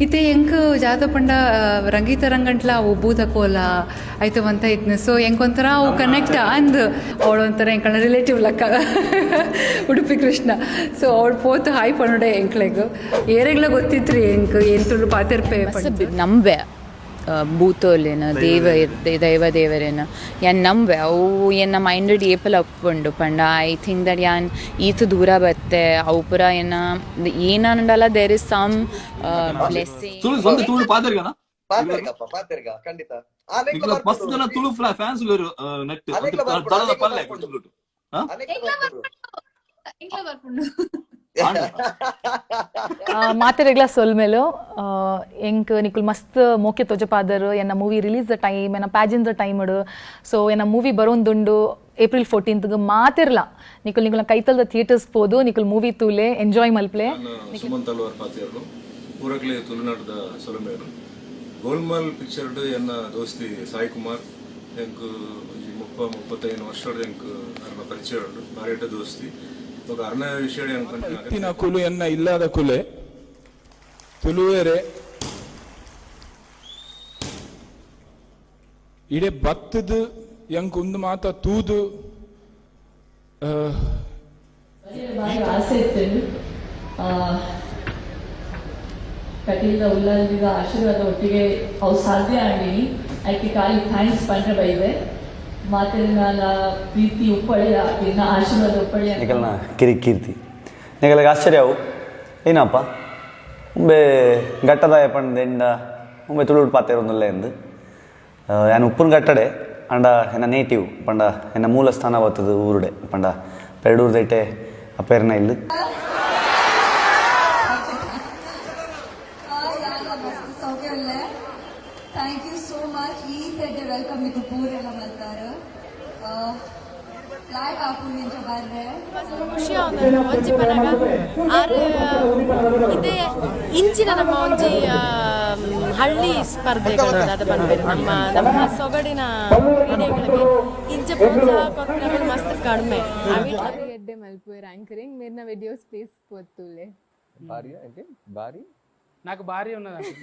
इथे ಎಂಕ್ ಜಾತ ಪಂಡ ರಂಗೀತ ರಂಗಂಟ್ಲ ಅವು ಬೂತ ಕೋಲ ಆಯ್ತವಂತ ಇತ್ನ ಸೊ ಎಂಕೊಂಥರ ಅವು ಕನೆಕ್ಟ್ ಅಂದ್ ಅವಳೊಂಥರ ಎಂಕಳ ರಿಲೇಟಿವ್ ಲಕ್ಕ ಉಡುಪಿ ಕೃಷ್ಣ ಸೊ ಅವಳು ಪೋತು ಹಾಯ್ ಪಣ್ಣುಡೆ ಎಂಕ್ಲೆಗ್ ಏರೆಗ್ಲ ಗೊತ್ತಿತ್ರಿ ಎಂಕ್ ಏನ್ ತುಳು ಪಾತಿರ್ಪೆ ನಂಬೆ ಭೂತೋಲೇನ ದೈವ ದೇವರೇನ ಯಾನ್ ನಂಬೆ ಅವು ಎನ್ನ ಮೈಂಡೆಡ್ ಏಪಲ್ ಅಪ್ಪುಂಡು ಪಂಡ ಐ ಥಿಂಕ್ ದಟ್ ಯಾನ್ ಈತು ದೂರ ಬತ್ತೆ ಅವು ಪುರ ಏನ ಏನಂಡಲ್ಲ there is some blessing Tulu ಪಾದರ್ಗನ ಪಾತಿರ್ಗ ಖಂಡಿತ ಮಸ್ತ್ ಜನ ತುಳು ಫ್ಯಾನ್ಸ್ ನೆಟ್ ತಳದ ಪಲ್ಲೆ ಕೊಡ್ಬಿಟ್ಟು ಮಾತೆರೆಗ್ಲ ಸೊಲ್ಮೇಲು ಎಂಕ್ ನಿಕುಲ್ ಮಸ್ತ್ ಮೋಕೆ ತೊಜಪಾದರ್ ಎನ್ನ ಮೂವಿ ರಿಲೀಸ್ ದ ಟೈಮ್ ಎನ್ನ ಪ್ಯಾಜಿನ್ ದ ಟೈಮ್ ಸೊ ಎನ್ನ ಮೂವಿ ಬರೋಂದುಂಡು ಏಪ್ರಿಲ್ 14th ಮಾತಿರ್ಲ ನಿಕುಲ್ ಕೈತಲ್ದ ಥಿಯೇಟರ್ಸ್ ಪೋದು ನಿಕುಲ್ ಮೂವಿ ತೂಲೆ ಎಂಜಾಯ್ ಮಲ್ಪ್ಲೆ ಸುಮಂತ್ ಅಲ್ವಾರ್ ಪಾತಿಯರು ಪೂರಕ್ಲೆ ತುಳುನಾಡದ ಸೊಲಮೇರು ಗೋಲ್ಮಾಲ್ ಪಿಕ್ಚರ್ಡ್ ಎನ್ನ ದೋಸ್ತಿ ಸಾಯಿ ಕುಮಾರ್ ಎಂಕ್ 35 ವರ್ಷದ ಎಂಕ್ ಅರ್ನ ಪರಿಚಯ ಉಂಡು ಬಾರೇಟ ದೋಸ್ತಿ ಅರ್ನ ವಿಷಯ ಇತ್ತಿನ ಕುಲು ಎನ್ನ ಇಲ್ಲದ ಕುಲೆ ತುಳುವೇರೆ ಇಡೆ ಬತ್ತದ ಎಂಕ್ ಒಂದು ಮಾತ ತೂದು ಆಸೆ ಇತ್ತು ಕಟೀಲ್ದ ಉಲ್ಲಲ್ದಿದ ಆಶೀರ್ವಾದ ಒಟ್ಟಿಗೆ ಅವು ಸಾಧ್ಯ ಆಗಿನಿ ಆಯ್ಕೆ ಖಾಲಿ ಥ್ಯಾಂಕ್ಸ್ ಪಂಡ್ರೆ ಬೈದೆ ಮಾತಿನ ಪ್ರೀತಿ ಉಪ್ಪಳಿ ಇನ್ನ ಆಶೀರ್ವಾದ ಉಪ್ಪಳಿ ನಿಕಲ್ನ ಕಿರಿಕೀರ್ತಿ ನಿಕಲ್ಗೆ ಆಶ್ಚರ್ಯ ಅವು ಏನಪ್ಪ ಮುಂಬೆ ಗಟ್ಟದಾಯ ಪಂಡ ಮುಂಬೆ ತುಳುಡು ಪಾತೆರೊಂದುಲ್ಲ ಎಂದು ನಾನು ಉಪ್ಪುನ ಗಟ್ಟಡೆ ಅಂಡ ಎನ್ನ ನೇಟಿವ್ ಪಂಡ ಎನ್ನ ಮೂಲ ಸ್ಥಾನ ಬರ್ತದ ಊರುಡೆ ಪಂಡ ಪೆರಡೂರು ದೈಟೆ ಅಪೇರ್ನ ಇಲ್ಲಿ ಥ್ಯಾಂಕ್ ಯು ಸೋ ಮಚ್ ಈ ಸೆಡ್ಡೆ ವೆಲ್ಕಮ್ ನಿಮಗೆ ಪೂರೆಲ್ಲ ಬರ್ತಾರೆ ಫ್ಲಾಟ್ ಹಾಕೊಂಡು ನಿಂಚ ಬರ್ರೆ ಖುಷಿ ಆದ ಒಂಜಿ ಪನಗ ಆರೆ ಇದೇ ಇಂಚಿನ ನಮ್ಮ ಒಂಜಿ ಹಳ್ಳಿ ಸ್ಪರ್ಧೆಗಳು ಅದು ಬಂದ್ಬೇರು ನಮ್ಮ ಸೊಗಡಿನ ಕ್ರೀಡೆಗಳಿಗೆ ಇಂಚ ಪ್ರೋತ್ಸಾಹ ಕೊಟ್ಟರೆ ಮಸ್ತ್ ಕಡಿಮೆ ಎಡ್ಡೆ ಮಲ್ಪುವೆ ಆಂಕರಿಂಗ್ ಮೇರ್ನ ವಿಡಿಯೋಸ್ ಪ್ಲೀಸ್ ಗೊತ್ತುಲೆ భారీ అంటే భారీ నాకు భారీ ఉన్నది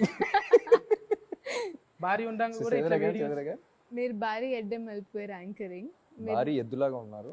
భారీ ఉండంగా కూడా ఇట్లా వీడియోస్ మీరు భారీ ఎడ్డే మల్పువేర్ యాంకరింగ్ భారీ ఎద్దులాగా ఉన్నారు